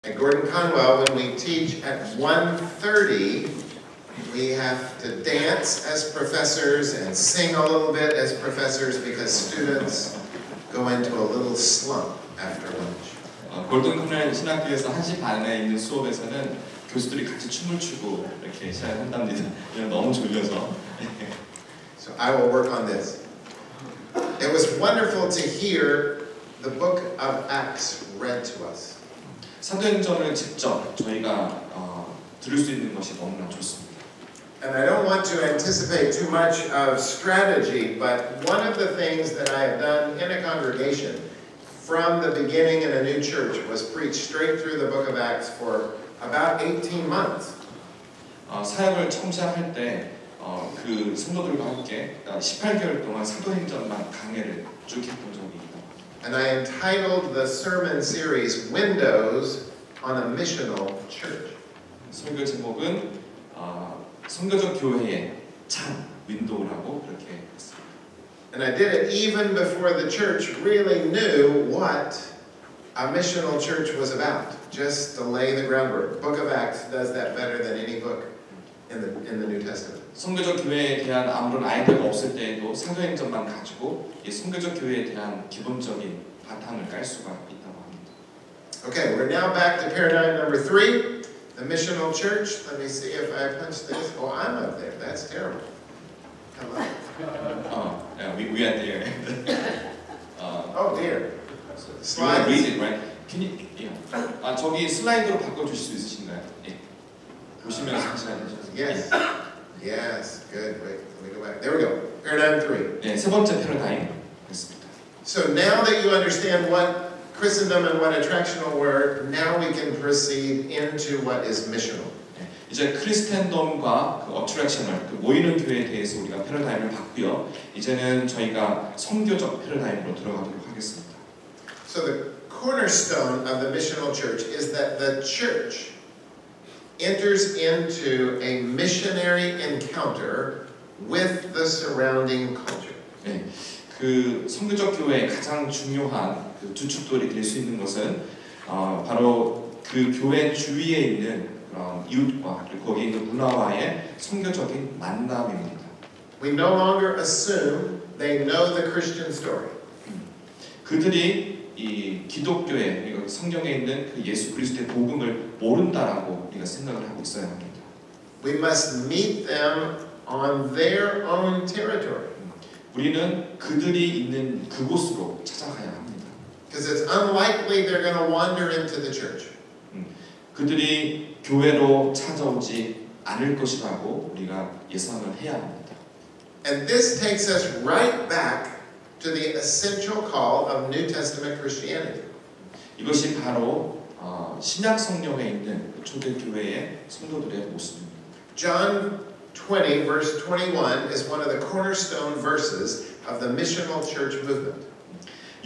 At Gordon Conwell, when we teach at 1:30, we have to dance as professors and sing a little bit as professors because students go into a little slump after lunch. 골든 코넬 신학교에서 1시 반에 있는 수업에서는 교수들이 같이 춤을 추고 이렇게 시작을 한답니다. 너무 졸려서. So I will work on this. It was wonderful to hear the book of Acts read to us. 사도행전을 직접 저희가 들을 수 있는 것이 너무나 좋습니다. And I don't want to anticipate too much of strategy, but one of the things that I have done in a congregation from the beginning in a new church was preach straight through the book of Acts for about 18 months. 사역을 처음 시작할 때 그 성도들과 함께 18개월 동안 사도행전만 강해를 쭉 했던 적이 있다. And I entitled the sermon series Windows on a Missional Church. 설교 제목은 선교적 교회의 창, 윈도우라고 그렇게 했습니다. And I did it even before the church really knew what a missional church was about, just to lay the groundwork. Book of Acts does that better than any book in the New Testament. 선교적 교회에 대한 아무런 아이디어가 없을 때에도 사도행전만 가지고 이 선교적 교회에 대한 기본적인 바탕을 깔 수가 있다고 합니다. Okay, we're now back to paradigm number 3, the missional church. Let me see if I punch this. Oh, I'm up there. That's terrible. Hello. Yeah, we are there. Oh dear. Slides. You read it, right? Can you? Yeah. 저기 슬라이드로 바꿔주실 수 있으신가요? 예. 보시면서 하셔야 되죠. Yes. Yes. Good. Wait. Let me go back. There we go. Paradigm 3. 네, 세 번째 패러다임 됐습니다. So now that you understand what Christendom and what attractional were, now we can proceed into what is missional. 네, 이제 크리스텐덤과 그 어트랙셔널, 그 모이는 교회에 대해서 우리가 패러다임을 봤고요. 이제는 저희가 선교적 패러다임으로 들어가도록 하겠습니다. So the cornerstone of the missional church is that the church enters into a missionary encounter with the surrounding culture. 네, 그 선교적 교회의 가장 중요한 그 주축돌이 될 수 있는 것은 바로 그 교회 주위에 있는 그런 이웃과 그리고 거기에 있는 문화와의 선교적인 만남입니다. We no longer assume they know the Christian story. 그들이 이 기독교의 그리고 성경에 있는 그 예수 그리스도의 복음을 모른다라고 우리가 생각을 하고 있어야 합니다. We must meet them on their own territory. 우리는 그들이 있는 그곳으로 찾아가야 합니다. Because it's unlikely they're going to wander into the church. 그들이 교회로 찾아오지 않을 것이라고 우리가 예상을 해야 합니다. And this takes us right back to the essential call of New Testament Christianity. 이것이 바로 신약 성경에 있는 초대 교회의 성도들의 모습입니다. John 20 verse 21 is one of the cornerstone verses of the missional church movement.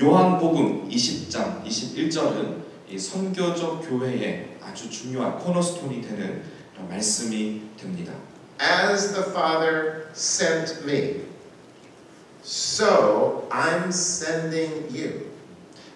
요한복음 20장 21절은 이 선교적 교회의 아주 중요한 코너스톤이 되는 말씀이 됩니다. As the Father sent me, so I'm sending you.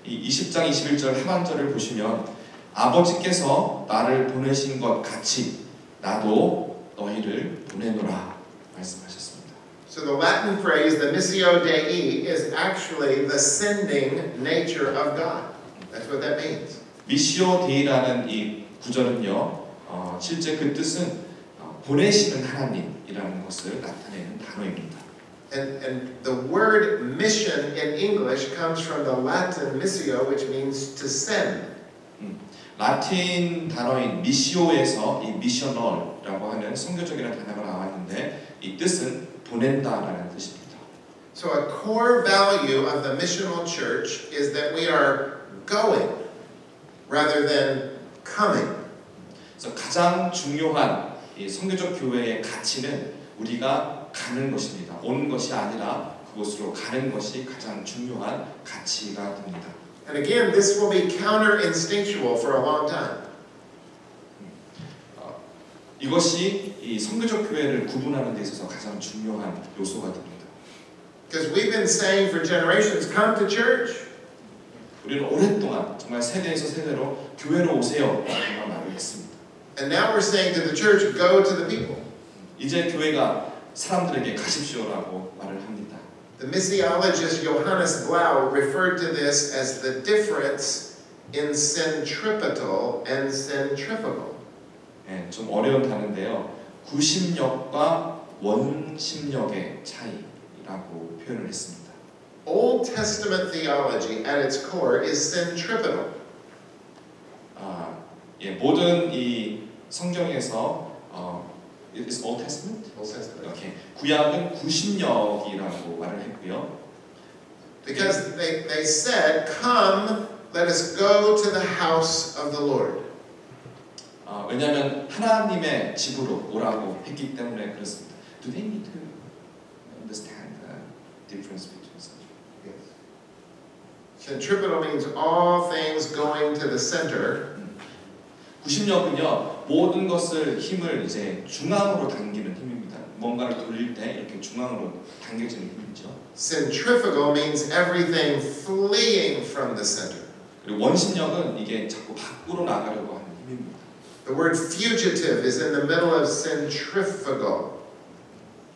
이 20장 21절 하반절을 보시면 아버지께서 나를 보내신 것 같이 나도 너희를 보내노라 말씀하셨습니다. So the Latin phrase, the missio Dei, is actually the sending nature of God. That's what that means. 미시오 데이라는 이 구절은요, 실제 그 뜻은 보내시는 하나님이라는 것을 나타내는 단어입니다. And the word mission in English comes from the Latin missio, which means to send. 라틴 단어인 미시오에서 이 미셔널이라고 하는 선교적이라는 단어가 나왔는데 이 뜻은 보낸다라는 뜻입니다. So a core value of the missional church is that we are going rather than coming. 그래서 가장 중요한 이 선교적 교회의 가치는 우리가 가는 것입니다. 오는 것이 아니라 그곳으로 가는 것이 가장 중요한 가치가 됩니다. And again, this will be counter-instinctual for a long time. 이것이 이 선교적 교회를 구분하는 데 있어서 가장 중요한 요소가 됩니다. Because we've been saying for generations, come to church. 우리는 오랫동안 정말 세대에서 세대로 교회로 오세요 라고 말을 했습니다. And now we're saying to the church, go to the people. 이제 교회가 사람들에게 가십시오라고 말을 합니다. The missiologist Johannes Blau referred to this as the difference in centripetal and centrifugal. 네, 좀 어려운 단어인데요. 구심력과 원심력의 차이라고 표현을 했습니다. Old Testament theology at its core is centripetal. 모든 이 성경에서 is Old Testament? Old Testament. Okay. 구약은 구심력이라고 말을 했고요. Because they said, come, let us go to the house of the Lord. 왜냐하면 하나님의 집으로 오라고 했기 때문에 그렇습니다. Do they need to understand the difference between such? Yes. Centripetal means all things going to the center. 구심력은요, 모든 것을 힘을 이제 중앙으로 당기는 힘입니다. 뭔가를 돌릴 때 이렇게 중앙으로 당겨지는 힘이죠. Centrifugal means everything fleeing from the center. 그리고 원심력은 이게 자꾸 밖으로 나가려고 하는 힘입니다. The word fugitive is in the middle of centrifugal.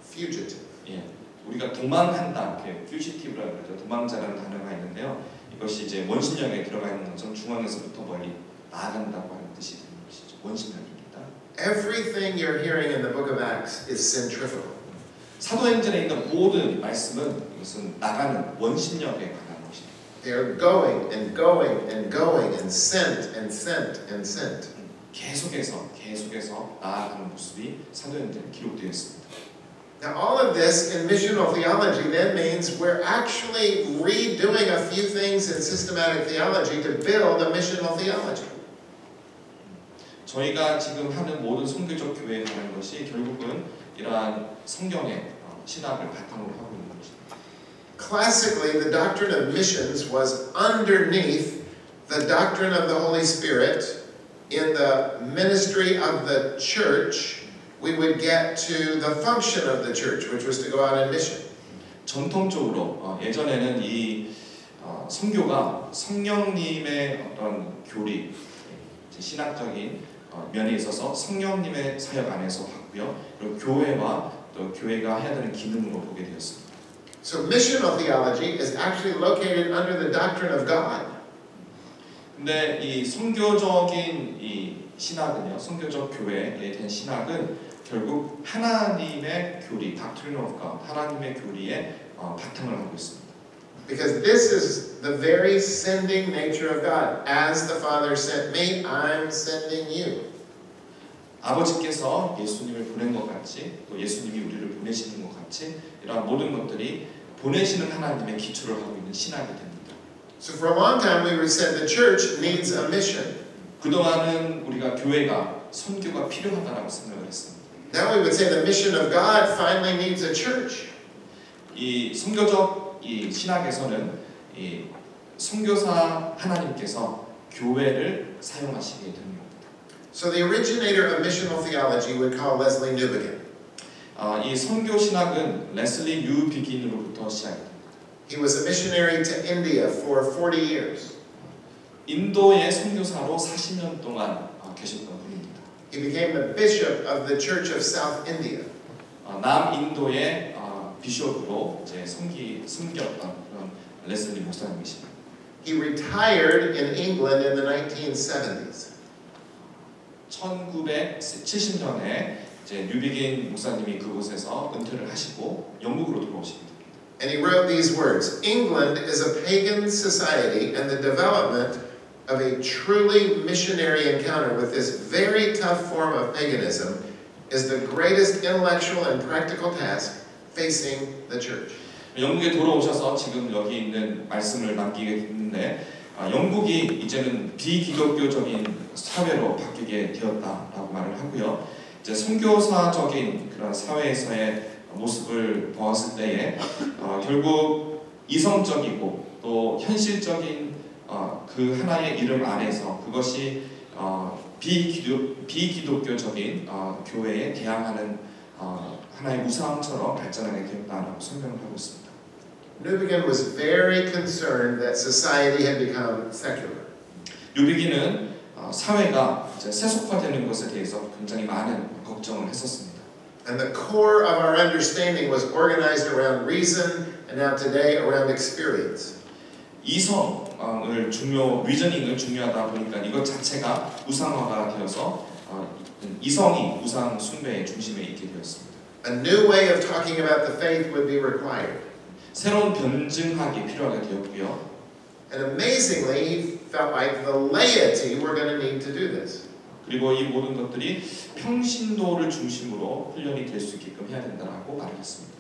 Fugitive. 예, 우리가 도망한다, 이렇게 fugitive라고 그러죠. 도망자라는 단어가 있는데요. 이것이 이제 원심력에 들어가 있는 것은 중앙에서부터 멀리 나아간다고 하는 뜻이 되는 것이죠. 원심력입니다. Everything you're hearing in the book of Acts is centrifugal. 사도행전에 있는 모든 말씀은 이것은 나가는 원심력에 관한 것입니다. They are going and going and going and sent and sent and sent. 계속해서 나아가는 모습이 사도행전에 기록되어 있습니다. Now all of this in missional theology then means we're actually redoing a few things in systematic theology to build a missional theology. 저희가 지금 하는 모든 선교적 교회에 관한 것이 결국은 이러한 성경의 신학을 바탕으로 하고 있는 것입니다. Classically, the doctrine of missions was underneath the doctrine of the Holy Spirit. In the ministry of the church, we would get to the function of the church, which was to go out and mission. 전통적으로 예전에는 이 선교가 성령님의 어떤 교리, 신학적인 면에 있어서 성령님의 사역 안에서 하고요. 그리고 교회와 또 교회가 해야 되는 기능으로 보게 되었습니다. So missional theology is actually located under the doctrine of God. 근데 이 선교적인 이 신학은요, 선교적 교회에 대한 신학은 결국 하나님의 교리, doctrine of God, 하나님의 교리에 바탕을 하고 있습니다. Because this is the very sending nature of God. As the Father sent me, I'm sending you. 아버지께서 예수님을 보낸 것 같이, 또 예수님이 우리를 보내시는 것 같이, 이러한 모든 것들이 보내시는 하나님의 기초를 하고 있는 신학이 됩니다. So for a long time we would say the church needs a mission. 그동안은 우리가 교회가 선교가 필요하다라고 생각을 했습니다. Now we would say the mission of God finally needs a church. 이 선교적 이 신학에서는 이 선교사 하나님께서 교회를 사용하시게 됩니다. So the originator of missional theology would call Leslie Newbigin. 이 선교 신학은 레슬리 뉴비긴으로부터 시작됩니다. He was a missionary to India for 40 years. 인도의 선교사로 40년 동안 계셨던 분입니다. He became the bishop of the Church of South India. 남인도의 비숍으로 이제 섬겼던 그런 레슬리 목사님이십니다. He retired in England in the 1970s. 1970년에 이제 뉴비긴 목사님이 그곳에서 은퇴를 하시고 영국으로 돌아오십니다. And he wrote these words: England is a pagan society, and the development of a truly missionary encounter with this very tough form of paganism is the greatest intellectual and practical task facing the church. 영국에 돌아오셔서 지금 여기 있는 말씀을 남기게 됐는데 영국이 이제는 비기독교적인 사회로 바뀌게 되었다라고 말을 하고요. 이제 선교사적인 그런 사회에서의 모습을 보았을 때에 결국 이성적이고 또 현실적인 그 하나의 이름 안에서 그것이 비기독교적인 교회에 대항하는 하나의 우상처럼 발전하게 되었다라고 설명을 하고 있습니다. Newbigin was very concerned that society had become secular. 뉴비기는 사회가 이제 세속화되는 것에 대해서 굉장히 많은 걱정을 했었습니다. And the core of our understanding was organized around reason and now today around experience. 리저닝을 중요하다 보니까 이것 자체가 우상화가 되어서 이성이 우상 숭배의 중심에 있게 되었습니다. A new way of talking about the faith would be required. 새로운 변증학이 필요하게 되었고요. And amazingly, he felt like the laity were going to need to do this. 그리고 이 모든 것들이 평신도를 중심으로 훈련이 될 수 있게끔 해야 된다고 말을 했습니다.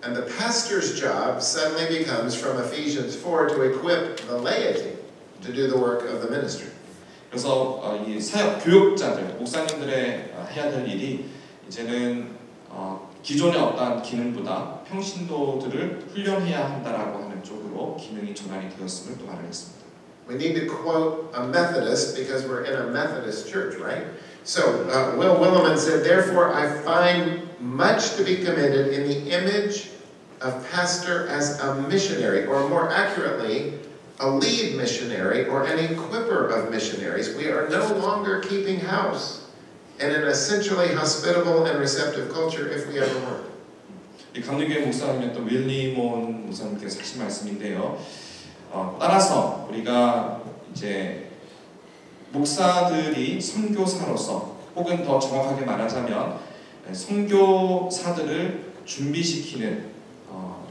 And the pastor's job suddenly becomes from Ephesians 4 to equip the laity to do the work of the ministry. 그래서 이 사역 교육자들, 목사님들의 해야 될 일이 이제는 기존의 어떠한 기능보다 평신도들을 훈련해야 한다라고 하는 쪽으로 기능이 전환이 되었음을 또 말을 했습니다. We need to quote a Methodist because we're in a Methodist church, right? So Will Willimon said, "Therefore I find much to be commended in the image of pastor as a missionary, or more accurately, a lead missionary or an equipper of missionaries. We are no longer keeping house in an essentially hospitable and receptive culture if we ever were." 이 강림교회 목사님이었던 윌리몬 목사님께서 하신 말씀인데요. 따라서 우리가 이제 목사들이 선교사로서 혹은 더 정확하게 말하자면 선교사들을 준비시키는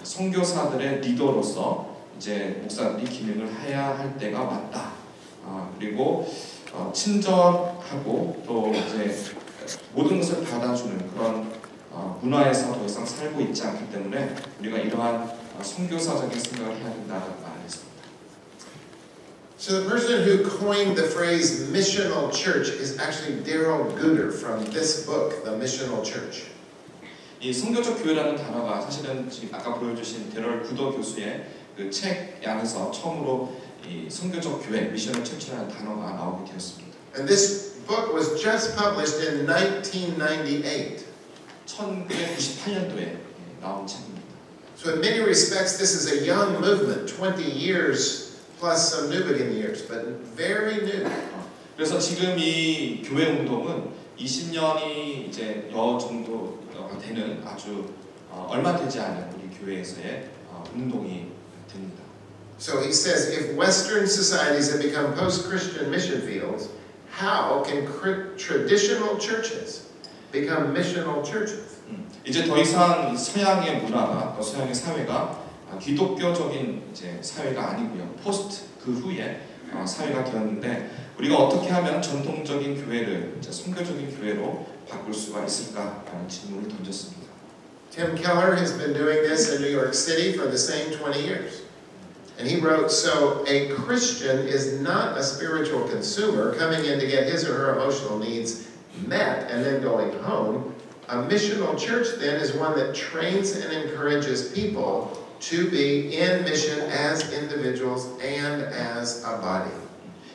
선교사들의 리더로서 이제 목사들이 기능을 해야 할 때가 왔다. 그리고 친절하고 또 이제 모든 것을 받아주는 그런 문화에서 더 이상 살고 있지 않기 때문에 우리가 이러한 선교사적인 생각을 해야 된다고 말했습니다. So the person who coined the phrase missional church is actually Daryl Gooder from this book, The Missional Church. 이 선교적 교회라는 단어가 사실은 지금 아까 보여주신 데럴 구더 교수의 그 책 안에서 처음으로 이 선교적 교회, 미셔널 처치라는 단어가 나오게 되었습니다. And this book was just published in 1998. 1998년도에 나온 책입니다. So in many respects, this is a young movement, 20 years plus some Newbigin years, but very new. 그래서 지금 이 교회 운동은 20년이 이제 정도가 되는 아주 얼마 되지 않은 우리 교회에서의 운동이 됩니다. So he says, if Western societies have become post-Christian mission fields, how can traditional churches become missional churches? 이제 더 이상 서양의 문화가 또 서양의 사회가 기독교적인 이제 사회가 아니고요. 포스트 그 후에 사회가 되었는데 우리가 어떻게 하면 전통적인 교회를 이제 선교적인 교회로 바꿀 수가 있을까라는 질문을 던졌습니다. Tim Keller has been doing this in New York City for the same 20 years. And he wrote, so a Christian is not a spiritual consumer coming in to get his or her emotional needs met and then going home. A missional church then is one that trains and encourages people to be in mission as individuals and as a body.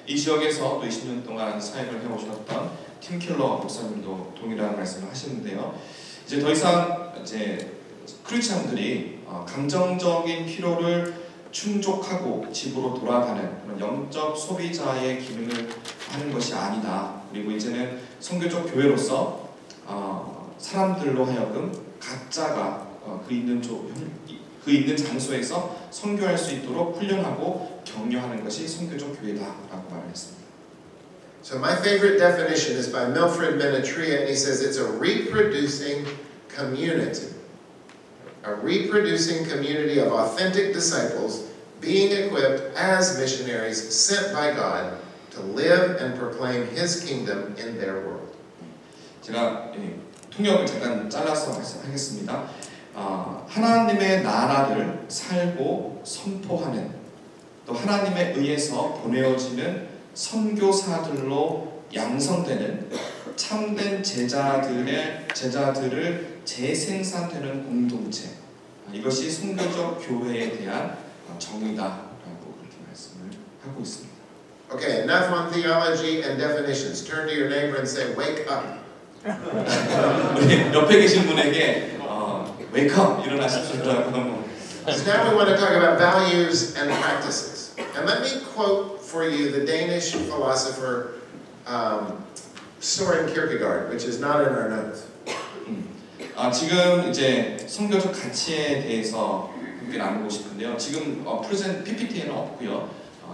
이 지역에서 또 20년 동안 사역을 해오셨던 팀 켈러 목사님도 동일한 말씀을 하시는데요. 이제 더 이상 이제 크리스천들이 감정적인 필요를 충족하고 집으로 돌아가는 그런 영적 소비자의 기능을 하는 것이 아니다. 그리고 이제는 선교적 교회로서 사람들로 하여금 각자가 그 있는 장소에서 선교할 수 있도록 훈련하고 격려하는 것이 선교적 교회다라고 말했습니다. So my favorite definition is by Milfred Menatria, and he says it's a reproducing community. A reproducing community of authentic disciples being equipped as missionaries sent by God to live and proclaim His kingdom in their world. 제가 통역을 잠깐 잘라서 하겠습니다. 하나님의 나라를 살고 선포하는 또 하나님에 의해서 보내어지는 선교사들로 양성되는 참된 제자들을 재생산되는 공동체, 이것이 선교적 교회에 대한 정의다라고 그렇게 말씀을 하고 있습니다. Okay, enough on theology and definitions. Turn to your neighbor and say, "Wake up." 우리 옆에 계신 분에게 wake up 일어나십시오라고 So now we want to talk about values and practices. And let me quote for you the Danish philosopher Søren Kierkegaard, which is not in our notes. 지금 이제 성교적 가치에 대해서 함께 나누고 싶은데요. 지금 프레젠트 PPT에는 없고요.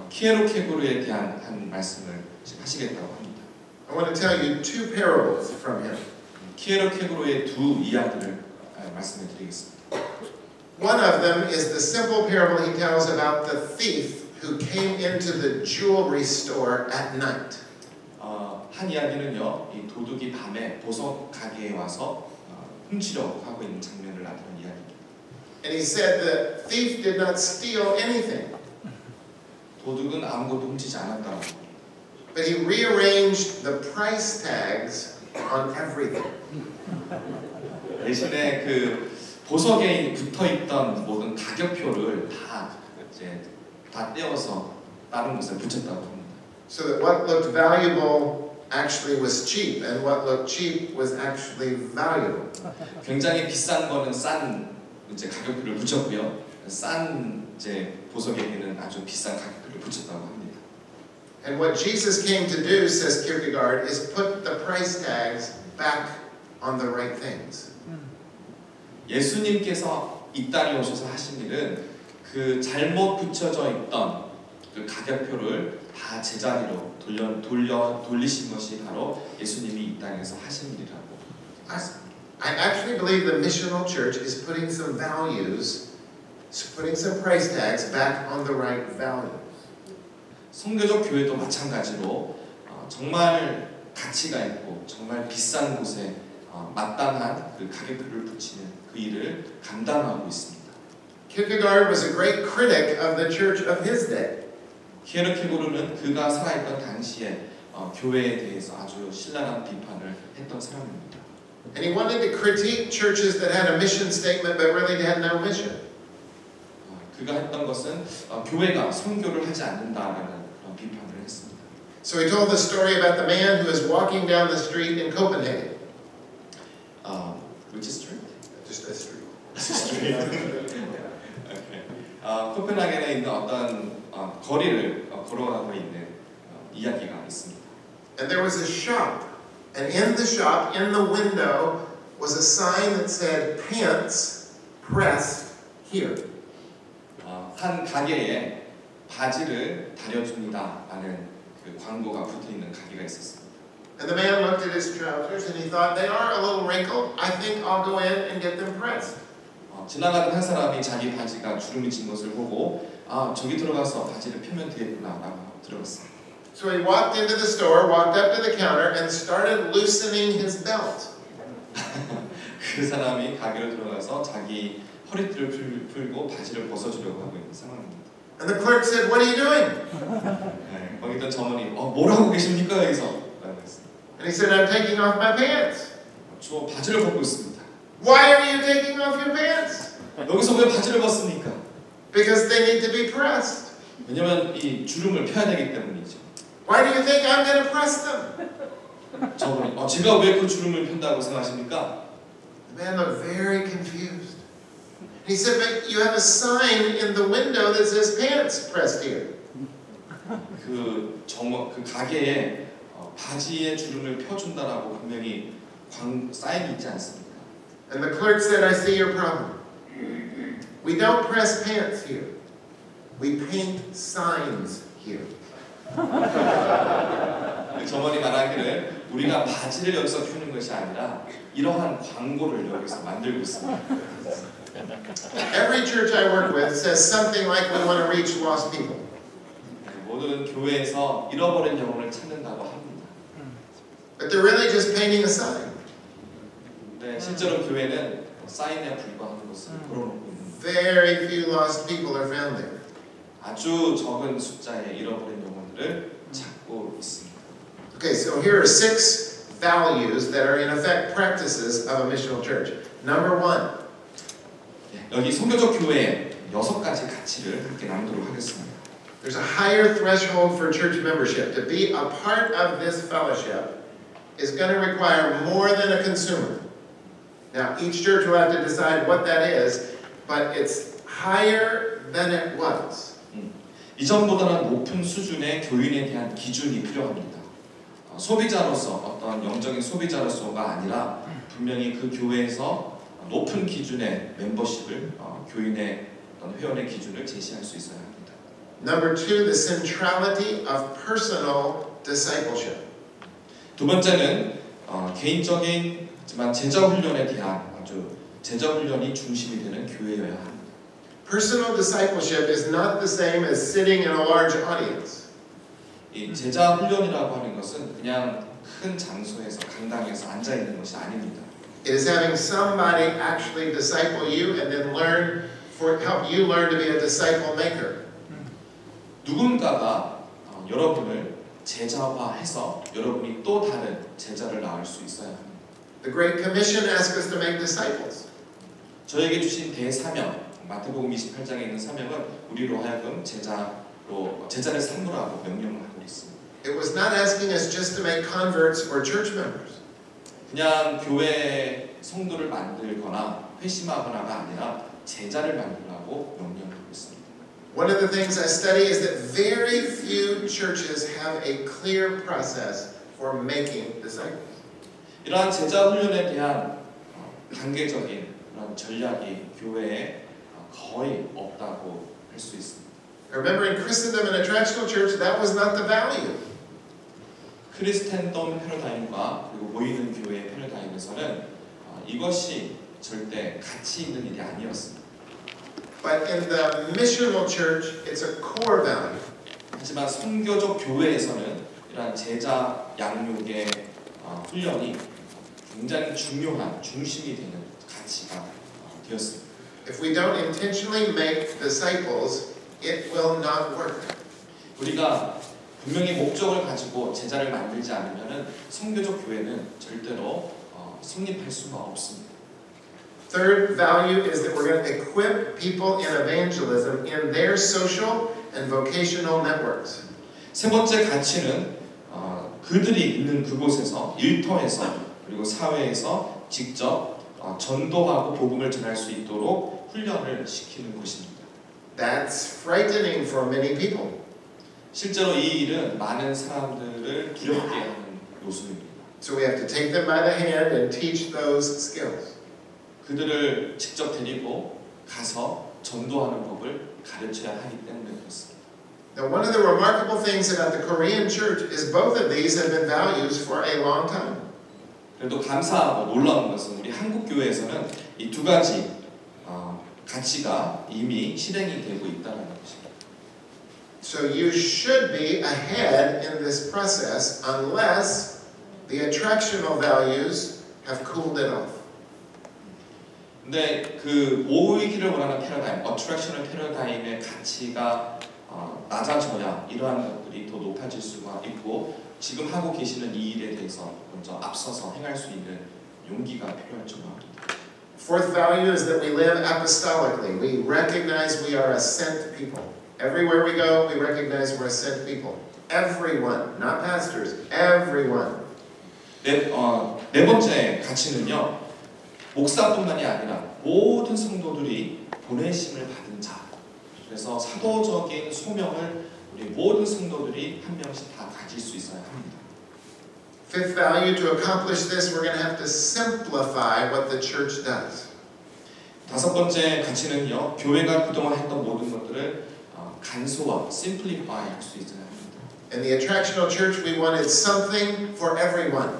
키에로케고르에 대한 한 말씀을 하시겠다고 합니다. I want to tell you two parables from him. 키에로케고르의 두 이야기를 말씀해 드리겠습니다. One of them is the simple parable he tells about the thief who came into the jewelry store at night. 한 이야기는요, 이 도둑이 밤에 보석 가게에 와서 훔치려고 하고 있는 장면을 나타낸 이야기입니다. And he said the thief did not steal anything, 도둑은 아무것도 훔치지 않았다고. but he rearranged the price tags on everything. 대신에 그 보석에 붙어 있던 모든 가격표를 다 떼어서 다른 곳에 붙였다고 합니다. So that what looked valuable actually was cheap, and what looked cheap was actually valuable. 굉장히 비싼 거는 싼 이제 가격표를 붙였고요. 싼 이제 보석에는 아주 비싼 가격표를 붙였다고 합니다. And what Jesus came to do, says Kierkegaard, is put the price tags back on the right things. 예수님께서 이 땅에 오셔서 하신 일은 그 잘못 붙여져 있던 그 가격표를 다 제자리로 돌리신 것이 바로 예수님이 이 땅에서 하신 일이라고. I actually believe the missional church is putting some values, putting some price tags back on the right values. 성교적 교회도 마찬가지로 정말 가치가 있고 정말 비싼 곳에 마땅한 그 가격표를 붙이는 그 일을 감당하고 있습니다. Kierkegaard was a great critic of the church of his day. 키에르케고르는 그가 살아있던 당시에 교회에 대해서 아주 신랄한 비판을 했던 사람입니다. And he wanted to critique churches that had a mission statement but really had no mission. 그가 했던 것은 교회가 선교를 하지 않는다라는 그런 비판을 했습니다. So he told the story about the man who was walking down the street in Copenhagen. Which street? Just a street. street. okay. 코펜하겐에 있는 어떤 거리를 걸어가고 있는 이야기가 있습니다. And there was a shop, and in the shop, in the window, was a sign that said "Pants pressed here." 한 가게에 바지를 다려줍니다라는 그 광고가 붙어 있는 가게가 있었습니다. And the man looked at his trousers and he thought, they are a little wrinkled. I think I'll go in and get them pressed. 지나가던 한 사람이 자기 바지가 주름이 진 것을 보고 저기 들어가서 바지를 펴면 되겠구나라고 들어갔어요. So he walked into the store, walked up to the counter, and started loosening his belt. 그 사람이 가게로 들어가서 자기 허리띠를 풀고 바지를 벗어주려고 하고 있는 상황입니다. And the clerk said, "What are you doing?" 거기 있던 점원이 뭘 하고 계십니까 여기서? And he said, "I'm taking off my pants." 저 바지를 벗고 있습니다. "Why are you taking off your pants?" 여기서 왜 바지를 벗습니까? "Because they need to be pressed." 왜냐면 이 주름을 펴야 되기 때문이죠. "Why do you think I'm going to press them?" 저분이 제가 왜 그 주름을 편다고 생각하십니까? The man looked very confused. He said, "But you have a sign in the window that says pants pressed here." 그 가게에 바지에 주름을 펴준다라고 분명히 사인이 있지 않습니까? And the clerk said, "I see your problem. We don't press pants here. We paint signs here." 점원이 말하기를 우리가 바지를 여기서 펴는 것이 아니라 이러한 광고를 여기서 만들고 있습니다. Every church I work with says something like we want to reach lost people. 모든 교회에서 잃어버린 영혼을 찾는다고 합니다. But they're really just painting a sign. 네, 실제로 교회는 사인에 불과한 것을 걸어놓고 있는. Very few lost people are found there. 아주 적은 숫자의 잃어버린 영혼들을 찾고 있습니다. Okay, so here are 6 values that are in effect practices of a missional church. Number 1. 여기 선교적 교회의 6가지 가치를 함께 나누도록 하겠습니다. There's a higher threshold for church membership. To be a part of this fellowship is going to require more than a consumer. Now, each church will have to decide what that is, but it's higher than it was. 이전보다는 높은 수준의 교인에 대한 기준이 필요합니다. 소비자로서 어떤 영적인 소비자로서가 아니라 분명히 그 교회에서 높은 기준의 멤버십을 교인의 어떤 회원의 기준을 제시할 수 있어야 합니다. Number two, the centrality of personal discipleship. 두 번째는 개인적인지만 제자 훈련에 대한 아주 제자 훈련이 중심이 되는 교회여야 합니다. Personal discipleship is not the same as sitting in a large audience. 이 제자 훈련이라고 하는 것은 그냥 큰 장소에서 강당에서 앉아 있는 것이 아닙니다. It is having somebody actually disciple you and then help you learn to be a disciple maker. 누군가가 여러분을 제자화해서 여러분이 또 다른 제자를 낳을 수 있어야 합니다. The Great Commission asks us to make disciples. 저에게 주신 대사명, 마태복음 28장에 있는 사명은 우리로 하여금 제자를 삼으라고 명령을 하고 있습니다. It was not asking us just to make converts or church members. 그냥 교회 성도를 만들거나 회심하거나가 아니라 제자를 만들라고 명령하고 있습니다. One of the things I study is that very few churches have a clear process for making disciples. 이러한 제자 훈련에 대한 단계적인 그런 전략이 교회에 거의 없다고 할 수 있습니다. Remember, in Christendom and Attractional Church, that was not the value. 크리스텐덤 패러다임과 그리고 보이는 교회의 패러다임에서는 이것이 절대 가치 있는 일이 아니었습니다. But in the missional church, it's a core value. 하지만 선교적 교회에서는 이러한 제자 양육의 훈련이 굉장히 중요한 중심이 되는 가치가 되었습니다. If we don't intentionally make disciples, it will not work. 우리가 분명히 목적을 가지고 제자를 만들지 않으면은 선교적 교회는 절대로 성립할 수가 없습니다. Third value is that we're going to equip people in evangelism in their social and vocational networks. 세 번째 가치는 그들이 있는 그곳에서 일터에서 그리고 사회에서 직접 전도하고 복음을 전할 수 있도록 훈련을 시키는 것입니다. That's frightening for many people. 실제로 이 일은 많은 사람들을 두렵게 하는 요소입니다. So we have to take them by the hand and teach those skills. 그들을 직접 데리고 가서 전도하는 법을 가르쳐야 하기 때문에 그렇습니다. Now, one of the remarkable things about the Korean church is both of these have been values for a long time. 그래도 감사하고 놀라운 것은 우리 한국 교회에서는 이 두 가지 가치가 이미 실행이 되고 있다는 것입니다. So you should be ahead in this process unless the attractional values have cooled it off. 근데 그 모이기를 원하는 패러다임, 어트랙셔널 패러다임의 가치가 낮아져야 이러한 것들이 더 높아질 수가 있고 지금 하고 계시는 이 일에 대해서 먼저 앞서서 행할 수 있는 용기가 필요할 줄 압니다. Fourth value is that we live apostolically. We recognize we are a sent people. Everywhere we go, we recognize we're a sent people. Everyone, not pastors, everyone. 네 번째 가치는요. 목사뿐만이 아니라 모든 성도들이 보내심을 받은 자. 그래서 사도적인 소명을 우리 모든 성도들이 한 명씩 다 가질 수 있어야 합니다. Fifth value, to accomplish this, we're going to have to simplify what the church does. 다섯 번째 가치는요. 교회가 그동안 했던 모든 것들을 간소화, simplify 할 수 있어야 합니다. In the attractional church, we wanted something for everyone.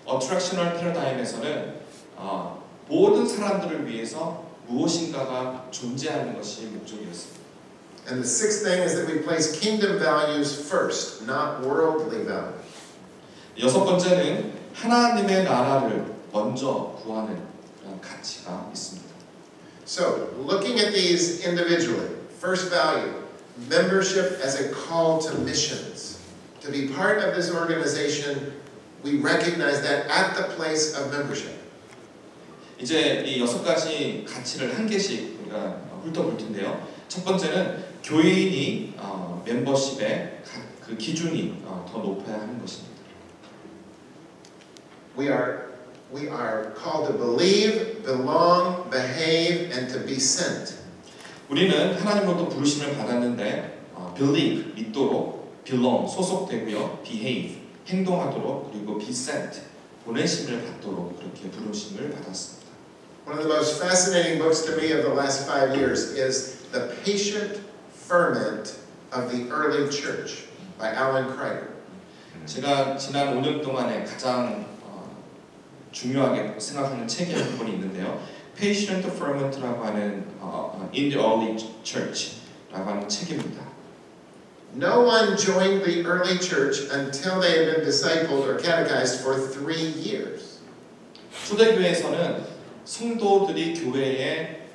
어트랙셔널 패러다임에서는 모든 사람들을 위해서 무엇인가가 존재하는 것이 목적이었습니다. And the sixth thing is that we place kingdom values first, not worldly values. 여섯 번째는 하나님의 나라를 먼저 구하는 그런 가치가 있습니다. So, looking at these individually, first value, membership as a call to missions. To be part of this organization, we recognize that at the place of membership. 이제 이 여섯 가지 가치를 한 개씩 우리가 훑어볼 텐데요. 첫 번째는 교인이 멤버십의 그 기준이 더 높아야 하는 것입니다. We are called to believe, belong, behave, and to be sent. 우리는 하나님으로부터 부르심을 받았는데 believe, 믿도록, belong, 소속되고요, behave, 행동하도록, 그리고 be sent, 보내심을 받도록 그렇게 부르심을 받았습니다. One of the most fascinating books to me of the last 5 years is The Patient Ferment of the Early Church by Alan Kreider. 제가 지난 5년 동안에 가장 중요하게 생각하는 책이 한 권이 있는데요. Patient Ferment라고 하는 In the Early Church라고 하는 책입니다. No one joined the early church until they had been discipled or catechized for 3 years. 초대교회에서는 성도들이 교회에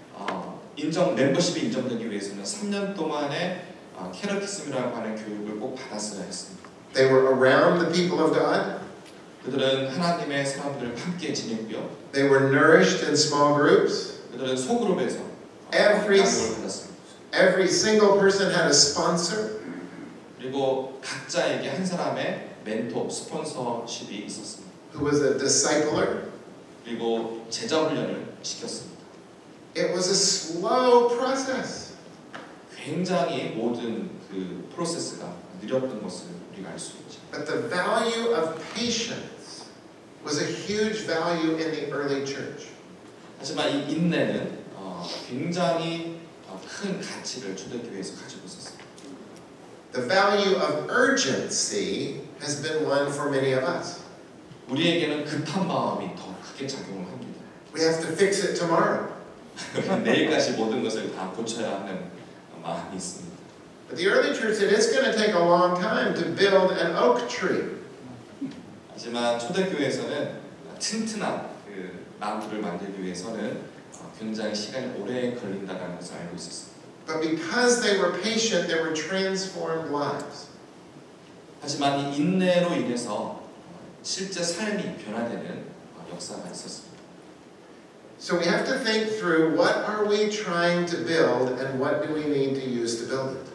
멤버십이 인정되기 위해서는 3년 동안의 캐테키즘이라고 하는 교육을 꼭 받았어야 했습니다. They were around the people of God. 그들은 하나님의 사람들과 함께 지냈고요. They were nourished in small groups. 그들은 소그룹에서 Every 양육을 받았습니다. Every single person had a sponsor. 그리고 각자에게 한 사람의 멘토, 스폰서십이 있었습니다. Who was a discipler. 그리고 제자 훈련을 시켰습니다. It was a slow process. 굉장히 모든 그 프로세스가 느렸던 것을 우리가 알 수 있죠. But the value of patience was a huge value in the early church. 하지만 이 인내는 굉장히 큰 가치를 초대교회에서 가지고 있었습니다. The value of urgency has been one for many of us. 우리에게는 급한 마음이 더 크게 작용을 합니다. We have to fix it tomorrow. 내일까지 모든 것을 다 고쳐야 하는 마음이 있습니다. But the early church said it's going to take a long time to build an oak tree. 하지만 초대교회에서는 튼튼한 그 나무를 만들기 위해서는 굉장히 시간이 오래 걸린다는 것을 알고 있었습니다. But because they were patient, they were transformed lives. 하지만 이 인내로 인해서 실제 삶이 변화되는 역사가 있었습니다. So we have to think through what are we trying to build and what do we need to use to build it.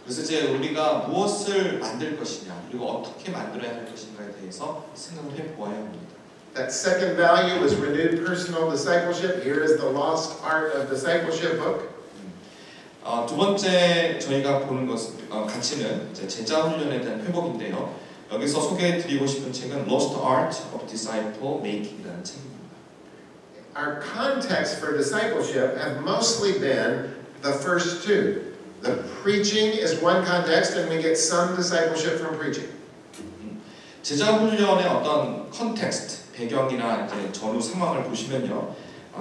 그래서 이제 우리가 무엇을 만들 것이냐 그리고 어떻게 만들어야 할 것인가에 대해서 생각을 해보아야 합니다. That second value was renewed personal discipleship. Here is the lost art of discipleship book. 두 번째 저희가 보는 가치는 이제 제자 훈련에 대한 회복인데요. 여기서 소개해드리고 싶은 책은 Lost Art of Disciple Making이라는 책입니다. Our context for discipleship have mostly been the first two. The preaching is one context, and we get some discipleship from preaching. 제자 훈련의 어떤 컨텍스트, 배경이나 이제 전후 상황을 보시면요,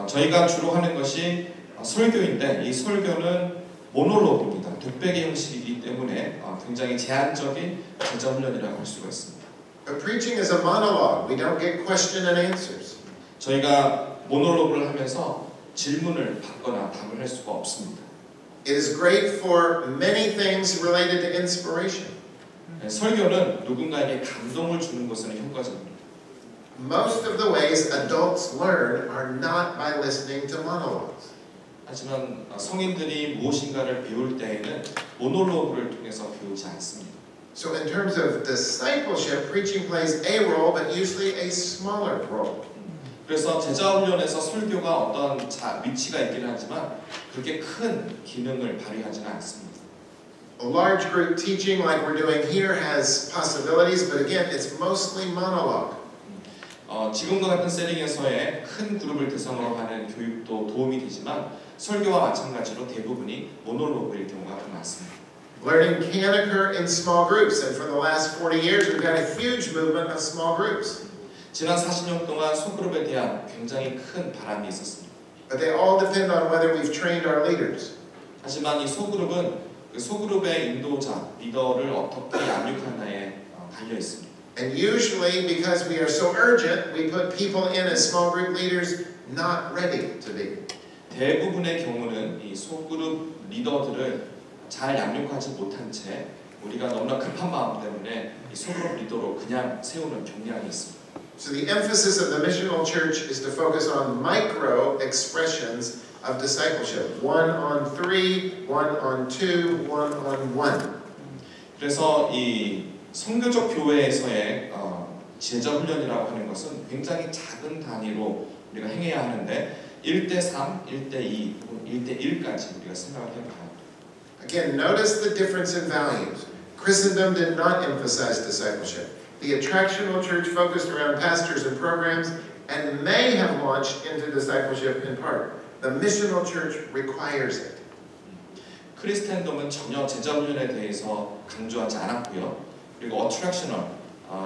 저희가 주로 하는 것이 설교인데 이 설교는 모놀로그입니다. 독백의 형식이기 때문에 굉장히 제한적인 제자 훈련이라고 할 수가 있습니다. But preaching is a monologue. We don't get question and answers. 저희가 모놀로그를 하면서 질문을 받거나 답을 할 수가 없습니다. It is great for many things related to inspiration. 설교는 누군가에게 감동을 주는 것은 효과적입니다. Most of the ways adults learn are not by listening to monologues. 하지만 성인들이 무엇인가를 배울 때에는 모놀로그를 통해서 배우지 않습니다. So in terms of discipleship, preaching plays a role, but usually a smaller role. 그래서 제자 훈련에서 설교가 어떤 위치가 있긴 하지만 그렇게 큰 기능을 발휘하지는 않습니다. A large group teaching like we're doing here has possibilities, but again, it's mostly monologue. 지금과 같은 세팅에서의 큰 그룹을 대상으로 하는 교육도 도움이 되지만 설교와 마찬가지로 대부분이 모놀로그일 경우가 더 많습니다. Learning can occur in small groups, and for the last 40 years, we've got a huge movement of small groups. 지난 40년 동안 소그룹에 대한 굉장히 큰 바람이 있었습니다. But they all depend on whether we've trained our leaders. 하지만 이 소그룹은 그 소그룹의 인도자, 리더를 어떻게 양육하느냐에 달려 있습니다. And usually, because we are so urgent, we put people in as small group leaders not ready to be. 대부분의 경우는 이 소그룹 리더들을 잘 양육하지 못한 채 우리가 너무나 급한 마음 때문에 이 소그룹 리더로 그냥 세우는 경향이 있습니다. So the emphasis of the missional church is to focus on micro expressions of discipleship. 1 on 3, 1 on 2, 1 on 1. 그래서 이 선교적 교회에서의 제자 훈련이라고 하는 것은 굉장히 작은 단위로 우리가 행해야 하는데 1대3, 1대2, 혹은 1대1까지 우리가 생각을 해봐요. Again, notice the difference in values. Christendom did not emphasize discipleship. The attractional church focused around pastors and programs and may have launched into discipleship in part. The missional church requires it. 크리스텐덤은 전혀 제자훈련에 대해서 강조하지 않았고요. 그리고 어트랙셔널,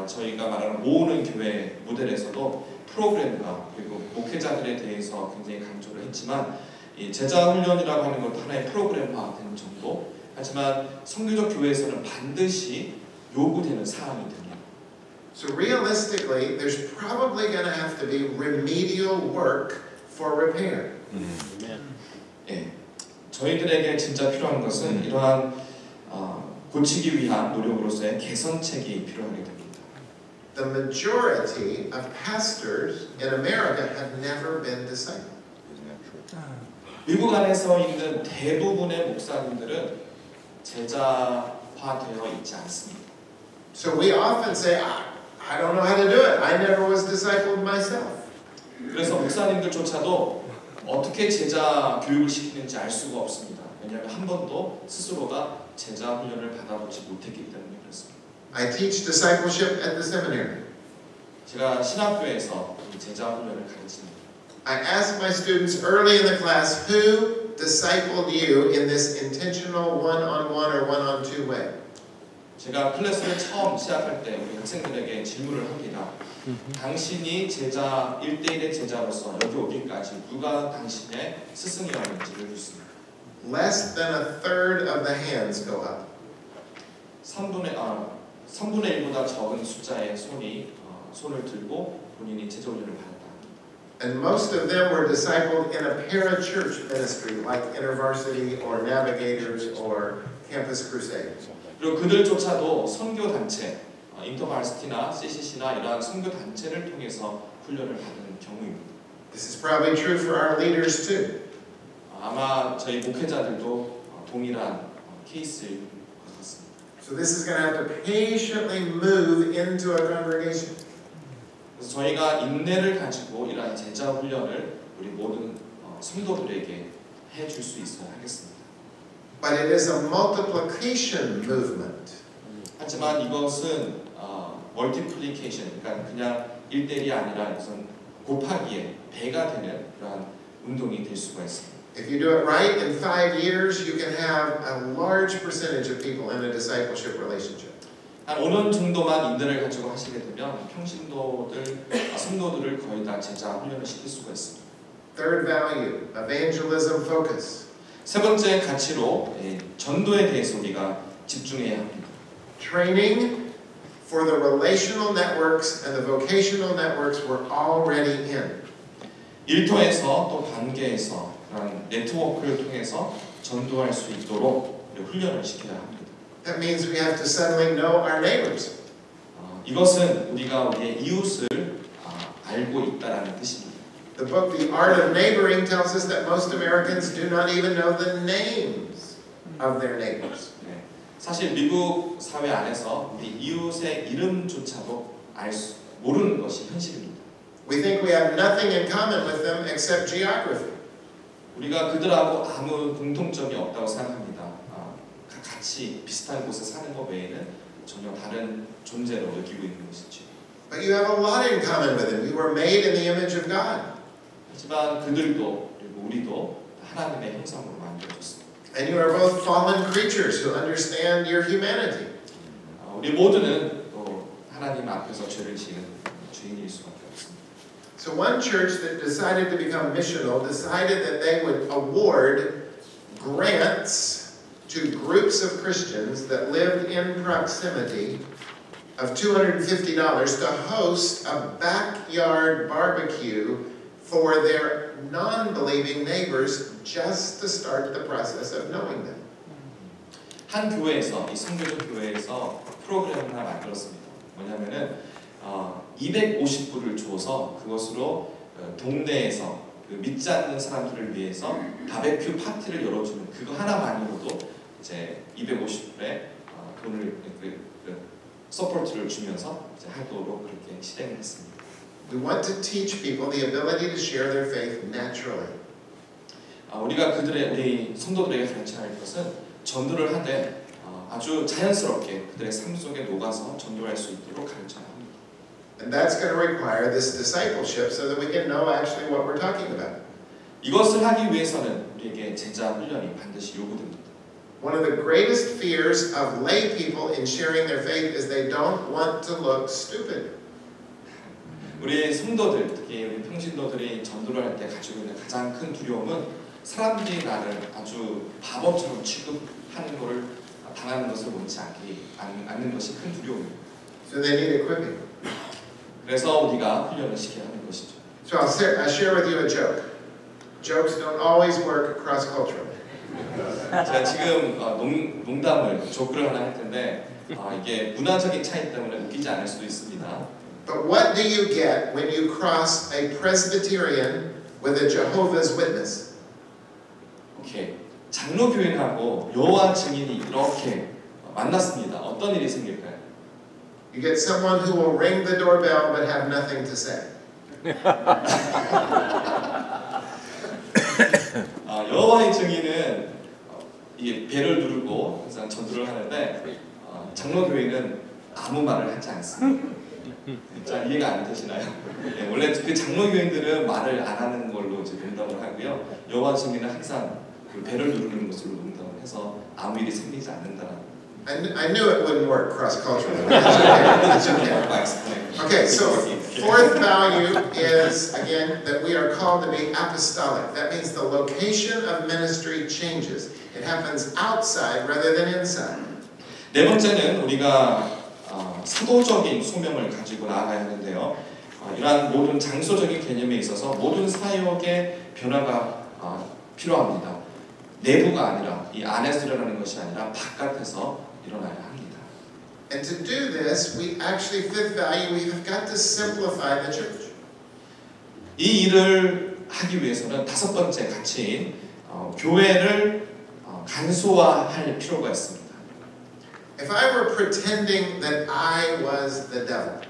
저희가 말하는 모으는 교회 모델에서도 프로그램과 그리고 목회자들에 대해서 굉장히 강조를 했지만 이 제자훈련이라고 하는 것도 하나의 프로그램화되는 정도. 하지만 선교적 교회에서는 반드시 요구되는 사항이 됩니다. So realistically, there's probably going to have to be remedial work for repair. 예, 저희들에게 진짜 필요한 것은 이러한 고치기 위한 노력으로서의 개선책이 필요하게 됩니다. The majority of pastors in America have never been discipled. 미국 안에서 있는 대부분의 목사님들은 제자화되어 있지 않습니다. So we often say, I don't know how to do it. I never was discipled myself. 그래서 목사님들조차도 어떻게 제자 교육을 시키는지 알 수가 없습니다. 왜냐하면 한 번도 스스로가 제자 훈련을 받아보지 못했기 때문에 그렇습니다. I teach discipleship at the seminary. 제가 신학교에서 제자 훈련을 가르칩니다. I ask my students early in the class, who discipled you in this intentional one-on-one or one-on-two way? 제가 클래스를 처음 시작할 때 우리 학생들에게 질문을 합니다. 당신이 제자 1대1의 제자로서 여기 오기까지 누가 당신의 스승이었는지를 묻습니다. Less than a third of the hands go up. 3분의 1보다 적은 숫자의 손을 들고 본인이 제자훈련을 받았다. And most of them were discipled in a parachurch ministry like InterVarsity or Navigators or Campus Crusade. 그리고 그들조차도 선교 단체, 인터바르시티나 CCC나 이러한 선교 단체를 통해서 훈련을 받은 경우입니다. This is probably true for our leaders too. 아마 저희 목회자들도 동일한 케이스일 것 같습니다. So this is going to have to patiently move into a congregation. 그래서 저희가 인내를 가지고 이러한 제자 훈련을 우리 모든 성도들에게 해줄 수 있어야 하겠습니다. But it is a multiplication movement. 하지만 이것은 멀티플리케이션, 그러니까 그냥 1대1이 아니라 이것은 곱하기에 배가 되는 그러한 운동이 될 수가 있습니다. If you do it right, in 5 years, you can have a large percentage of people in a discipleship relationship. 한 5년 정도만 인내를 가지고 하시게 되면 성도들을 거의 다 제자 훈련을 시킬 수가 있습니다. Third value, evangelism focus. 세 번째 가치로 전도에 대해서 우리가 집중해야 합니다. Training for the relational networks and the vocational networks we're already in. 일터에서 또 관계에서 그런 네트워크를 통해서 전도할 수 있도록 훈련을 시켜야 합니다. That means we have to suddenly know our neighbors. 이것은 우리가 우리의 이웃을 알고 있다라는 뜻입니다. The book The Art of Neighboring tells us that most Americans do not even know the names of their neighbors. 네. 사실 미국 사회 안에서 우리 이웃의 이름조차도 모르는 것이 현실입니다. We think we have nothing in common with them except geography. 우리가 그들하고 아무 공통점이 없다고 생각합니다. 같이 비슷한 곳에 사는 것 외에는 전혀 다른 존재로 여기고 있는 것이죠. But you have a lot in common with them. You were made in the image of God. 하지만 그들도 그리고 우리도 하나님의 형상으로 만들어졌습니다. And you are both fallen creatures who understand your humanity. 우리 모두는 또 하나님 앞에서 죄를 지은 죄인일 수밖에 없습니다. So one church that decided to become missional decided that they would award grants to groups of Christians that lived in proximity of $250 to host a backyard barbecue for their non-believing neighbors just to start the process of knowing them. 한 교회에서 이 선교적 교회에서 프로그램을 하나 만들었습니다. 뭐냐면은 250불을 줘서 그것으로 동네에서 믿지 않는 사람들을 위해서 바베큐 파티를 열어주는 그거 하나만으로도 이제 250불의 돈을 서포트를 주면서 이제 하도록 그렇게 실행을 했습니다. We want to teach people the ability to share their faith naturally. 우리가 우리 성도들에게 가르쳐야 할 것은 전도를 하되 아주 자연스럽게 그들의 삶 속에 녹아서 전도할 수 있도록 가르쳐야 합니다. And that's going to require this discipleship so that we can know actually what we're talking about. 이것을 하기 위해서는 우리에게 제자 훈련이 반드시 요구됩니다. One of the greatest fears of lay people in sharing their faith is they don't want to look stupid. 우리 성도들, 특히 우리 평신도들이 전도를 할 때 가지고 있는 가장 큰 두려움은 사람들이 나를 아주 바보처럼 취급하는 것을 당하는 것을 원치 않는 것이 큰 두려움입니다. So they need equipping. 그래서 우리가 훈련을 시켜야 하는 것이죠. So I'll share with you a joke. Jokes don't always work cross-culturally. 제가 지금 농담을 조크를 하나 할 텐데 이게 문화적인 차이 때문에 웃기지 않을 수도 있습니다. But what do you get when you cross a Presbyterian with a Jehovah's Witness? 오케이. 장로 교인하고 여호와 증인이 이렇게 만났습니다. 어떤 일이 생길까요? You get someone who will ring the doorbell but have nothing to say. 여호와의 증인은 이게 벨을 누르고 항상 전도를 하는데 장로 교인은 아무 말을 하지 않습니다. 자, 이해가 안 되시나요? 네, 원래 그 장로 교인들은 말을 안 하는 걸로 이제 농담을 하고요. 여호와 증인은 항상 그 벨을 누르는 것으로 농담을 해서 아무 일이 생기지 않는다라는. I knew it wouldn't work cross-culturally. Okay, so fourth value is, again, that we are called to be apostolic. That means the location of ministry changes. It happens outside rather than inside. 네 번째는 우리가 사도적인 소명을 가지고 나아가야 하는데요. 이러한 모든 장소적인 개념에 있어서 모든 사역의 변화가 필요합니다. 내부가 아니라 이 안에서 일어나는 것이 아니라 바깥에서 일어나야 합니다. And to do this, we actually, fifth value, we have got to simplify the church. 이 일을 하기 위해서는 다섯 번째 가치인 교회를 간소화할 필요가 있습니다. If I were pretending that I was the devil,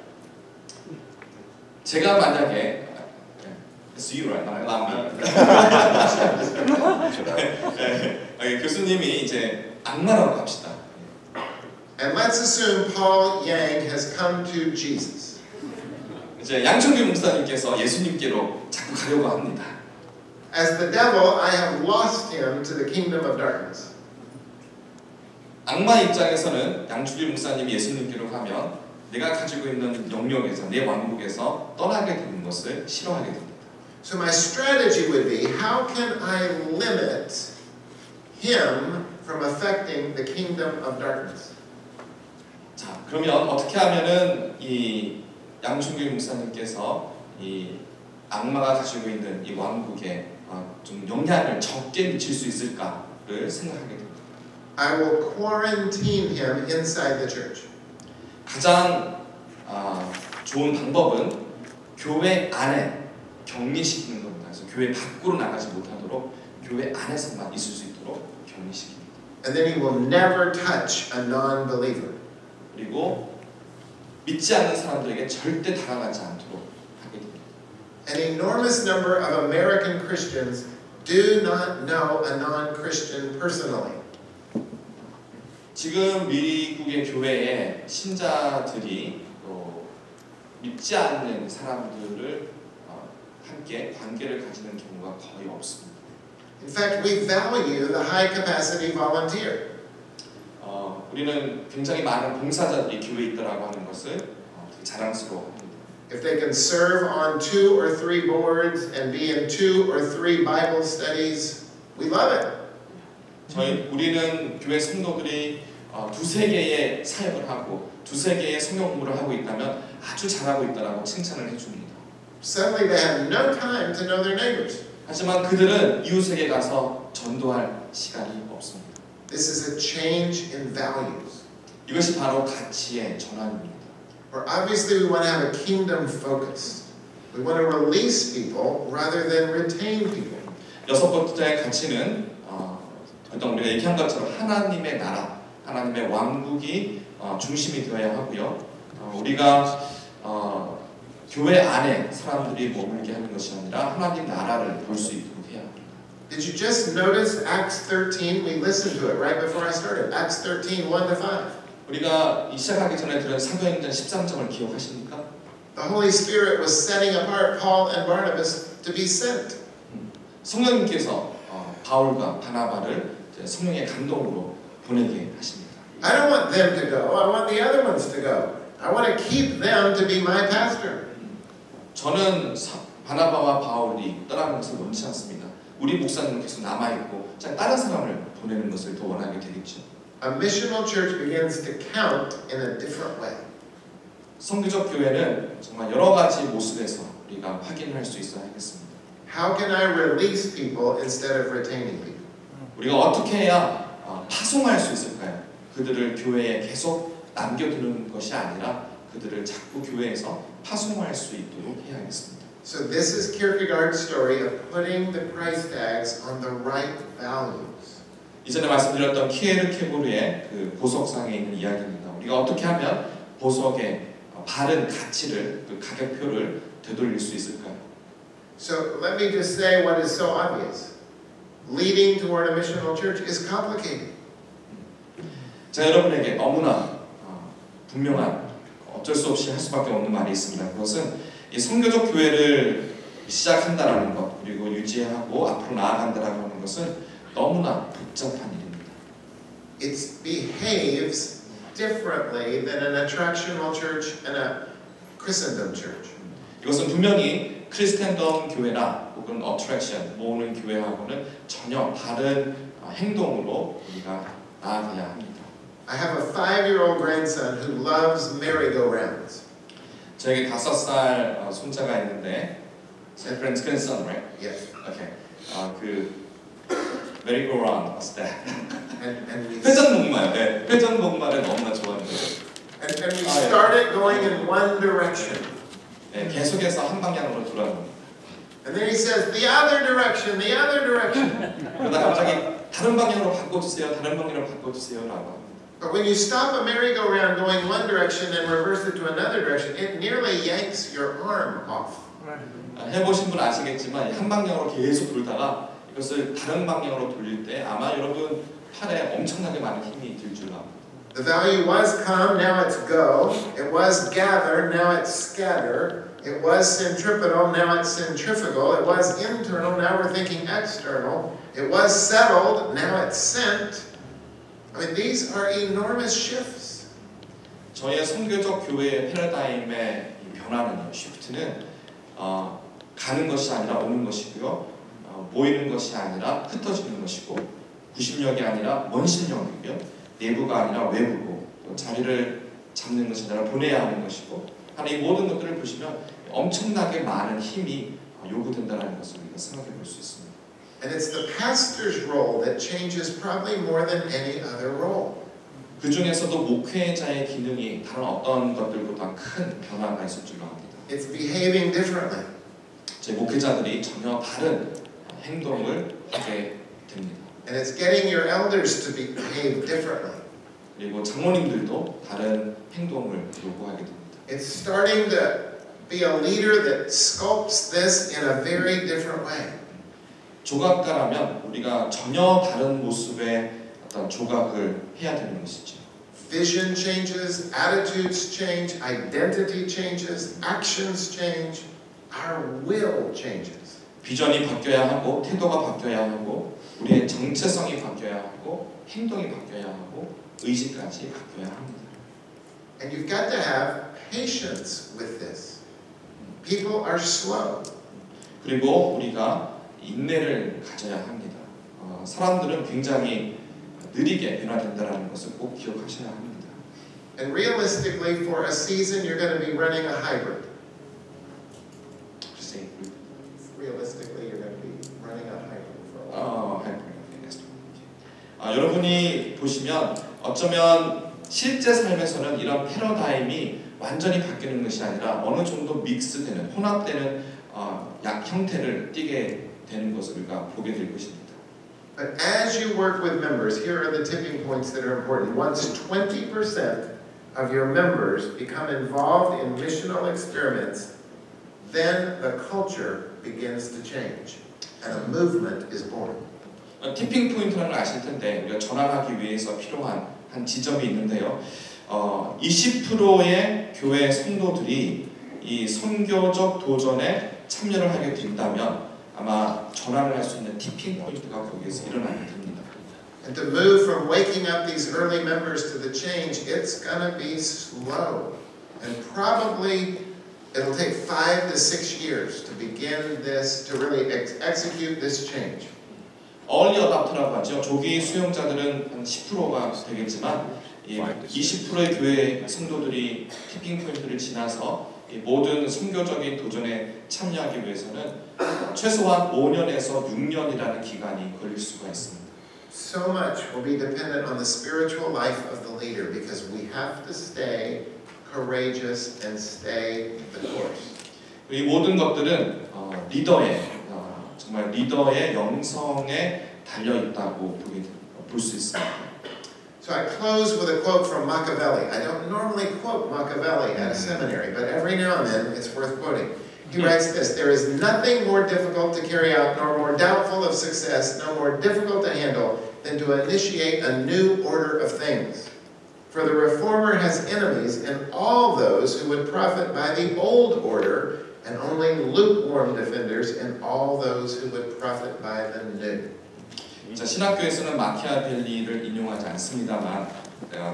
제가 만약에 It's you, right? Not me. 교수님이 이제 악마라고 합시다. and let's assume Paul Yang has come to Jesus. 이제 양청규 목사님께서 예수님께로 자꾸 가려고 합니다. As the devil, I have lost him to the kingdom of darkness. 악마 입장에서는 양청규 목사님이 예수님께로 가면 내가 가지고 있는 영역에서 내 왕국에서 떠나게 되는 것을 싫어하게 됩니다. So my strategy would be, how can I limit him from affecting the kingdom of darkness? 자, 그러면 어떻게 하면은 이 양충규 목사님께서 이 악마가 가지고 있는 이 왕국에 좀 영향을 적게 미칠 수 있을까를 생각하게 됩니다. I will quarantine him inside the church. 가장 좋은 방법은 교회 안에 격리시키는 겁니다. 그래서 교회 밖으로 나가지 못하도록 교회 안에서만 있을 수 있도록 격리시킵니다. And then he will never touch a non-believer. 그리고 믿지 않는 사람들에게 절대 다가가지 않도록 하게 됩니다. An enormous number of American Christians do not know a non-Christian personally. 지금 미국의 교회에 신자들이 믿지 않는 사람들을 함께 관계를 가지는 경우가 거의 없습니다. In fact, we value the high capacity volunteer. 우리는 굉장히 많은 봉사자들이 교회에 있다라고 하는 것을 되게 자랑스러워합니다. If they can serve on 2 or 3 boards and be in 2 or 3 Bible studies, we love it. 우리는 교회 성도들이 두세 개의 사역을 하고 두세 개의 성경 공부를 하고 있다면 아주 잘하고 있다라고 칭찬을 해줍니다. Suddenly they have no time to know their neighbors. 하지만 그들은 이웃에게 가서 전도할 시간이 없습니다. This is a change in values. 이것이 바로 가치의 전환입니다. Or obviously we want to have a kingdom focus. We want to release people rather than retain people. 여섯 번째 가치는 일단 우리가 얘기한 것처럼 하나님의 나라, 하나님의 왕국이 중심이 되어야 하고요. 우리가 교회 안에 사람들이 머물게 하는 것이 아니라 하나님 나라를 볼 수 있도록 해야 합니다. Did you just notice Acts 13? We listened to it right before I started. Acts 13, 1-5. 우리가 시작하기 전에 들은 사도행전 13장을 기억하십니까? The Holy Spirit was setting apart Paul and Barnabas to be sent. 성령님께서 바울과 바나바를 성령의 감동으로 보내게 하십니다. I don't want them to go. I want the other ones to go. I want to keep them to be my pastor. 저는 바나바와 바울이 떠나는 것을 원치 않습니다. 우리 목사님은 계속 남아있고 다른 사람을 보내는 것을 더 원하게 되겠죠. A missional church begins to count in a different way. 선교적 교회는 정말 여러 가지 모습에서 우리가 확인할 수 있어야 하겠습니다. How can I release people instead of retaining people? 우리가 어떻게 해야 파송할 수 있을까요? 그들을 교회에 계속 남겨두는 것이 아니라 그들을 자꾸 교회에서 파송할 수 있도록 해야겠습니다. So this is Kierkegaard's story of putting the price tags on the right values. 이전에 말씀드렸던 키에르케고르의 그 보석상에 있는 이야기입니다. 우리가 어떻게 하면 보석의 바른 가치를, 그 가격표를 되돌릴 수 있을까요? So let me just say what is so obvious. Leading toward a missional church is complicated. 제가 여러분에게 너무나 분명한 어쩔 수 없이 할 수밖에 없는 말이 있습니다. 그것은 이 선교적 교회를 시작한다라는 것 그리고 유지하고 앞으로 나아간다라고 하는 것은 너무나 복잡한 일입니다. It behaves differently than an attractional church and a Christendom church. 이것은 분명히 크리스텐덤 교회나 혹은 어트랙션 모으는 교회하고는 전혀 다른 행동으로 우리가 나아가야 합니다. I have a 5-year-old grandson who loves merry-go-rounds. 저에게 5살 손자가 있는데, my friend's grandson, right? Yes. Okay. 그 merry-go-round, what's that? And we 회전목마요. 네, 회전목마를 너무나 좋아합니다. and we started going in one direction. 네, 계속해서 한 방향으로 돌아갑니다. And then he says, the other direction, the other direction. 그러다 갑자기 다른 방향으로 바꿔주세요, 다른 방향으로 바꿔주세요라고 합니다. But when you stop a merry-go-round going one direction and reverse it to another direction, it nearly yanks your arm off. 해보신 분 아시겠지만 한 방향으로 계속 돌다가 이것을 다른 방향으로 돌릴 때 아마 여러분 팔에 엄청나게 많은 힘이 들 줄 압니다. The value was come, now it's go. It was gather, now it's scatter. It was centripetal, now it's centrifugal. It was internal, now we're thinking external. It was settled, now it's sent. I mean, these are enormous shifts. 저희의 선교적 교회의 패러다임의 변화는, 쉬프트는 가는 것이 아니라 오는 것이고요. 모이는 것이 아니라 흩어지는 것이고 구심력이 아니라 원심력이고요. 내부가 아니라 외부고 자리를 잡는 것이 아니라 보내야 하는 것이고 하는 이 모든 것들을 보시면 엄청나게 많은 힘이 요구된다는 것을 우리가 생각해 볼 수 있습니다. And it's the pastor's role that changes probably more than any other role. 그 중에서도 목회자의 기능이 다른 어떤 것들보다 큰 변화가 있을 줄로 압니다. It's behaving differently. 제 목회자들이 전혀 다른 행동을 하게 됩니다. And it's getting your elders to behave differently. 그리고 장로님들도 다른 행동을 요구하게 됩니다. It's starting to be a leader that sculpts this in a very different way. 조각가라면 우리가 전혀 다른 모습의 어떤 조각을 해야 되는 것이죠. Vision changes, attitudes change, identity changes, actions change, our will changes. 비전이 바뀌어야 하고 태도가 바뀌어야 하고 우리의 정체성이 바뀌어야 하고 행동이 바뀌어야 하고 의지까지 바뀌어야 합니다. And you've got to have patience with this. People are slow. 그리고 우리가 인내를 가져야 합니다. 사람들은 굉장히 느리게 변화된다는 것을 꼭 기억하셔야 합니다. And realistically, for a season, you're going to be running a hybrid. Realistically, you're going to be running a hybrid for a while. 여러분이 보시면 어쩌면 실제 삶에서는 이런 패러다임이 완전히 바뀌는 것이 아니라 어느 정도 믹스되는 혼합되는 약 형태를 띠게 되는 것을 우리가 보게 될 것입니다. But as you work with members, here are the tipping points that are important. Once 20% of your members become involved in missional experiments, then the culture begins to change and a movement is born. 티핑 포인트라는 걸 아실 텐데 우리가 전환하기 위해서 필요한 한 지점이 있는데요. 20%의 교회 성도들이 이 선교적 도전에 참여를 하게 된다면 아마 전환을 할 수 있는 티핑 포인트가 거기에서 일어나게 됩니다. And to move from waking up these early members to the change, it's gonna be slow. And probably it'll take 5 to 6 years to begin this, to really execute this change. 얼리 어답터라고 하죠. 조기 수용자들은 한 10%가 되겠지만 이 20%의 교회 성도들이 티핑 포인트를 지나서 이 모든 선교적인 도전에 참여하기 위해서는 최소한 5년에서 6년이라는 기간이 걸릴 수가 있습니다. So much will be dependent on the spiritual life of the leader because we have to stay courageous and stay the course. 이 모든 것들은 정말 리더의 영성에 달려 있다고 볼 수 있습니다. So I close with a quote from Machiavelli. I don't normally quote Machiavelli at a seminary, but every now and then it's worth quoting. He writes this: "There is nothing more difficult to carry out, nor more doubtful of success, no more difficult to handle, than to initiate a new order of things. For the reformer has enemies in all those who would profit by the old order, and only lukewarm defenders in all those who would profit by the new." 자, 신학교에서는 마키아벨리를 인용하지 않습니다만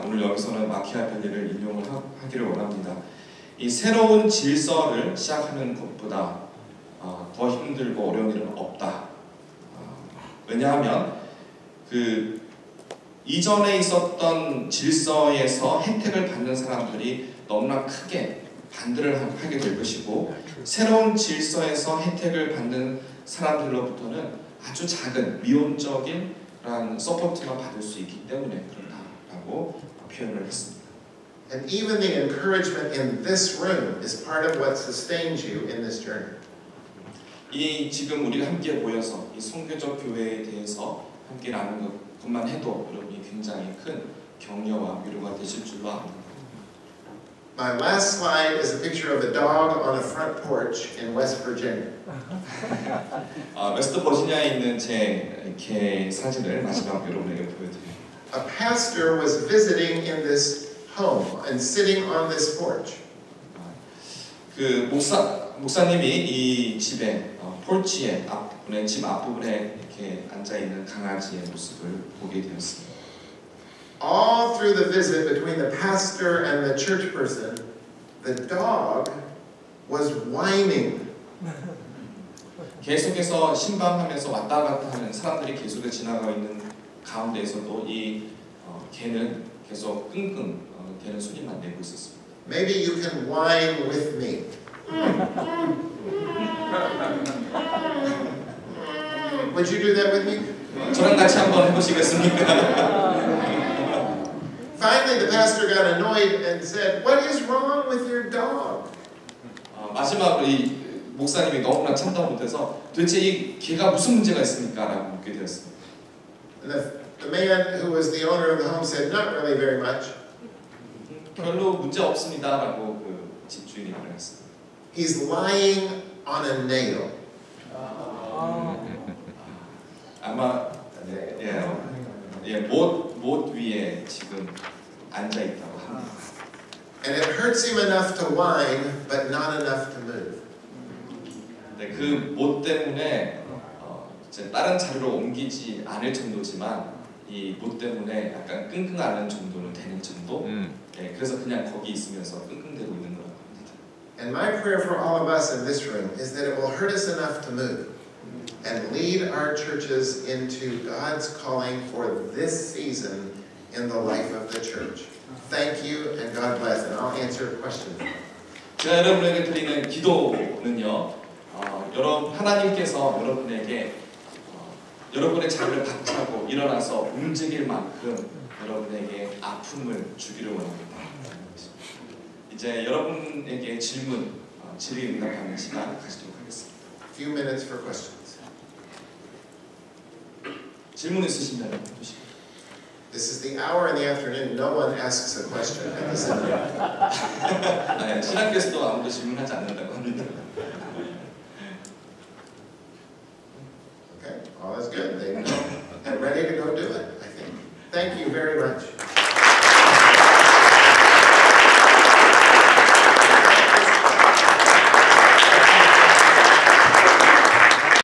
오늘 여기서는 마키아벨리를 인용을 하기를 원합니다. 이 새로운 질서를 시작하는 것보다 더 힘들고 어려운 일은 없다. 왜냐하면 그 이전에 있었던 질서에서 혜택을 받는 사람들이 너무나 크게 반대를 하게 될 것이고 새로운 질서에서 혜택을 받는 사람들로부터는 아주 작은 미온적인 서포트만 받을 수 있기 때문에 그렇다라고 표현을 했습니다. And even the encouragement in this room is part of what sustains you in this journey. 이 지금 우리가 함께 모여서 이 선교적 교회에 대해서 함께 나누는 것만 해도 여러분이 굉장히 큰 격려와 위로가 되실 줄로 압니다. My last slide is a picture of a dog on a front porch in West Virginia. 웨스트 버지니아에 있는 제 개 사진을 마지막 여러분에게 보여드립니다. A pastor was visiting in this home and sitting on this porch. 그 목사님이 이 집에 폴치에 앞부분에 집 앞부분에 이렇게 앉아 있는 강아지의 모습을 보게 되었습니다. All through the visit between the pastor and the church person, the dog was whining. 계속해서 신방하면서 왔다 갔다 하는 사람들이 계속해서 지나가고 있는 가운데에서도 이 개는 계속 끙끙 개는 소리만 내고 있었습니다. Maybe you can whine with me. Would you do that with me? 저랑 같이 한번 해보시겠습니까? Finally, the pastor got annoyed and said, "What is wrong with your dog?" 마지막으로 이 목사님이 너무나 참다 못해서 도대체 이 개가 무슨 문제가 있습니까? 라고 묻게 되었습니다. And the man who was the owner of the home said, "Not really very much. 별로 문제 없습니다. 라고 그 집주인이 말했습니다. He's lying on a nail." 아마 못 위에 지금 앉아 있다고 합니다. And it hurts him enough to whine, but not enough to move. 네, 그 못 때문에 이제 다른 자리로 옮기지 않을 정도지만 이 못 때문에 약간 끙끙하는 정도는 되는 정도. 네, 그래서 그냥 거기 있으면서 끙끙대고 있는 거라고 합니다. And my prayer for all of us in this room is that it will hurt us enough to move and lead our churches into God's calling for this season in the life of the church. Thank you and God bless. And I'll answer questions. 제가 여러분에게 드리는 기도는요. 하나님께서 여러분에게 여러분의 자리를 박차고 일어나서 움직일 만큼 여러분에게 아픔을 주기를 원합니다. 이제 여러분에게 질의응답하는 시간 가지도록 하겠습니다. A few minutes for questions. 질문 있으시면 해주시죠. This is the hour in the afternoon. No one asks a question at the seminar. 신학교에서도 아무도 질문하지 않는다고 합니다.